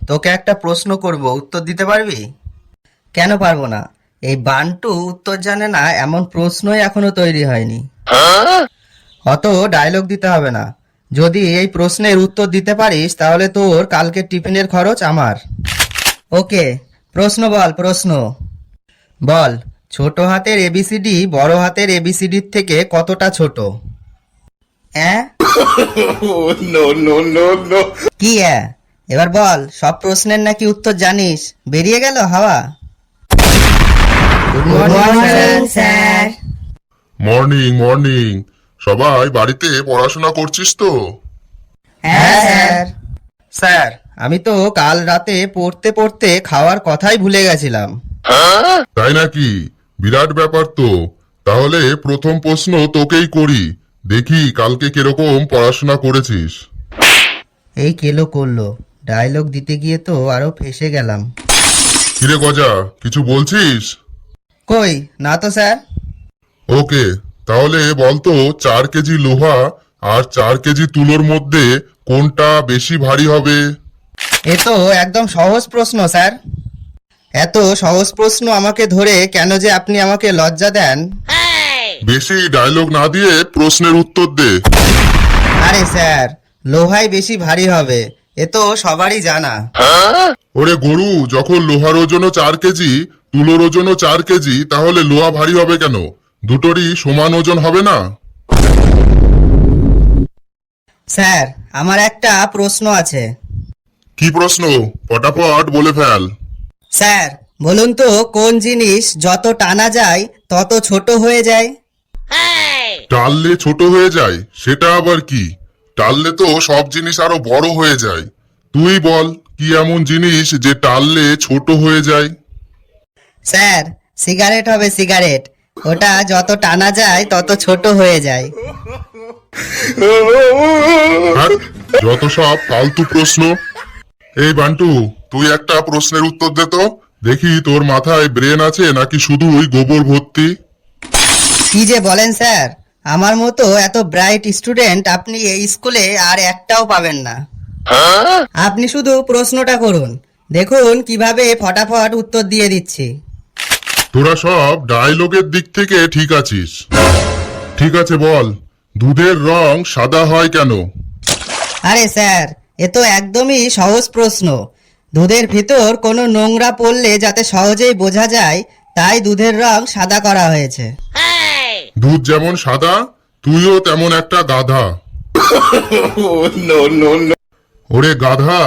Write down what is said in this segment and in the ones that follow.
তোকে একটা প্রশ্ন করব, উত্তর দিতে পারবি? কেন পারবো না? এই বান্টু উত্তর জানে না এমন প্রশ্নই এখনো তৈরি হয়নি। অত ডায়লগ দিতে হবে না। যদি এই প্রশ্নের উত্তর দিতে পারিস তাহলে তোর কালকে টিফিনের খরচ আমার। ওকে, প্রশ্ন বল, প্রশ্ন বল। ছোট হাতের এবিসিডি বড় হাতের এবিসিডির থেকে কতটা ছোট? হ্যাঁ? No, no, no, no. কি হ্যাঁ? এবার বল, সব প্রশ্নের নাকি উত্তর জানিস? বেরিয়ে গেল হাওয়া। Good morning sir. Morning morning. সবাই বাড়িতে পড়াশোনা করছিস তো? হ্যাঁ স্যার। স্যার, আমি তো কাল রাতে পড়তে পড়তে খাওয়ার কথাই ভুলে গেছিলাম। তাই নাকি? বিরাট ব্যাপার তো। তাহলে প্রথম প্রশ্ন তোকেই করি, দেখি কালকে কিরকম পড়াশোনা করেছিস। এই কেলো করলো, ডায়লগ দিতে গিয়ে তো আরো ফেসে গেলাম। কিরে গজা, কিছু বলছিস? কই না তো স্যার। ওকে, তাহলে বলতো 4 কেজি লোহা আর 4 কেজি তুলোর মধ্যে কোনটা বেশি ভারী হবে? এ তো একদম সহজ প্রশ্ন স্যার। এত সহজ প্রশ্ন আমাকে ধরে কেন যে আপনি আমাকে লজ্জা দেন। বেশি ডায়লগ না দিয়ে প্রশ্নের উত্তর দে। আরে স্যার, লোহাই বেশি ভারী হবে, এ তো সবারই জানা। ওরে গরু, যখন লোহার ওজনও 4 কেজি তুলোর ওজনও 4 কেজি, তাহলে লোহা ভারী হবে কেন? দুটোরই সমান ওজন হবে না? স্যার, আমার একটা প্রশ্ন আছে। কি প্রশ্ন? ফটাফট বলে ফেল। স্যার, বলুন তো কোন জিনিস যত টানা যায় তত ছোট হয়ে যায়? টাললে ছোট হয়ে যায়, সেটা আবার কি? টাললে তো সব জিনিস আরো বড় হয়ে যায়। তুই বল, কি এমন জিনিস যে টাললে ছোট হয়ে যায়? স্যার, সিগারেট হবে, সিগারেট। ওটা যত টানা যায় তত ছোট হয়ে যায়। আর যত সব ফালতু প্রশ্ন। এই বান্টু, তুই একটা প্রশ্নের উত্তর দে তো, দেখি তোর মাথায় ব্রেন আছে নাকি শুধু ওই গোবর ভর্তি। কি যে বলেন স্যার, আমার মতো এত ব্রাইট স্টুডেন্ট আপনি এই স্কুলে আর একটাও পাবেন না। আপনি শুধু প্রশ্নটা করুন, দেখুন কিভাবে ফটাফট উত্তর দিয়ে দিচ্ছি। তোরা সব ডায়লগের দিক থেকে ঠিক আছিস। ঠিক আছে, বল, দুধের রং সাদা হয় কেন? আরে স্যার, এ তো একদমই সহজ প্রশ্ন। দুধের ভিতর কোনো নোংরা পড়লে যাতে সহজেই বোঝা যায়, তাই দুধের রং সাদা করা হয়েছে। দুধ যেমন সাদা, তুইও তেমন একটা গাধা। No, no, no. ওরে গাধা,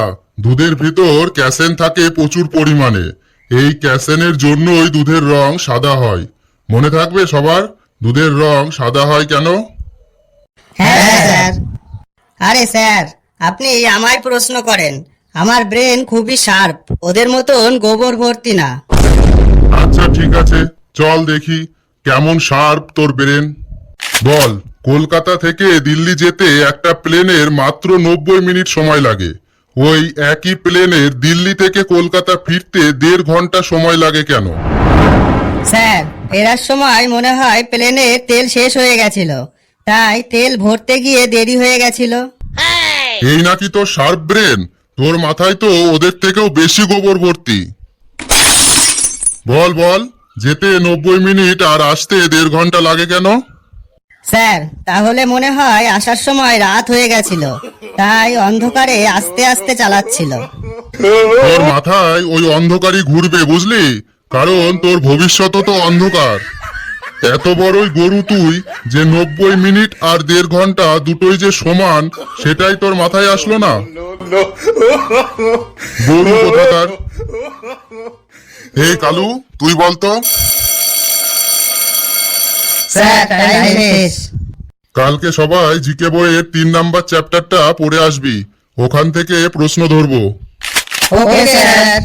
দুধের ভিতর ক্যাসেন থাকে প্রচুর পরিমাণে। এই ক্যাসেনের জন্যই দুধের রং সাদা হয়। মনে থাকবে সবার, দুধের রং সাদা হয় কেন? হ্যাঁ স্যার। আরে স্যার, আপনি আমায় প্রশ্ন করেন। আমার ব্রেন খুবই শার্প, ওদের মতন গোবর ভর্তি না। আচ্ছা ঠিক আছে, চল দেখি কেমন শার্প তোর ব্রেন। বল, কলকাতা থেকে দিল্লি যেতে একটা প্লেনের মাত্র 90 মিনিট সময় লাগে। ওই একই প্লেনের দিল্লি থেকে কলকাতা ফিরতে 1.5 ঘন্টা সময় লাগে কেন? স্যার, ফেরার সময় মনে হয় প্লেনে তেল শেষ হয়ে গেছিল, তাই তেল ভরতে গিয়ে দেরি হয়ে গেছিল। এই নাকি তোর শার্প ব্রেন? তোর মাথায় তো ওদের থেকেও বেশি গোবর ভর্তি। বল বল, যেতে 90 মিনিট আর আসতে 1.5 ঘন্টা লাগে কেন? স্যার, তাহলে মনে হয় আসার সময় রাত হয়ে গেছিল, তাই অন্ধকারে আস্তে আস্তে চালাচ্ছিল। তোর মাথায় ওই অন্ধকারই ঘুরবে, বুঝলি? কারণ তোর ভবিষ্যৎ তো অন্ধকার। এত বড়ই গরু তুই যে 90 মিনিট আর 1.5 ঘন্টা দুটোই যে সমান, সেটাই তোর মাথায় আসলো না? গরু কোথাকার। এই কালু, তুই বলতো। স্যার, টাইম শেষ। কালকে সবাই জিকে বইয়ের 3 নাম্বার চ্যাপ্টারটা পড়ে আসবি, ওখান থেকে প্রশ্ন ধরবো। Okay sir.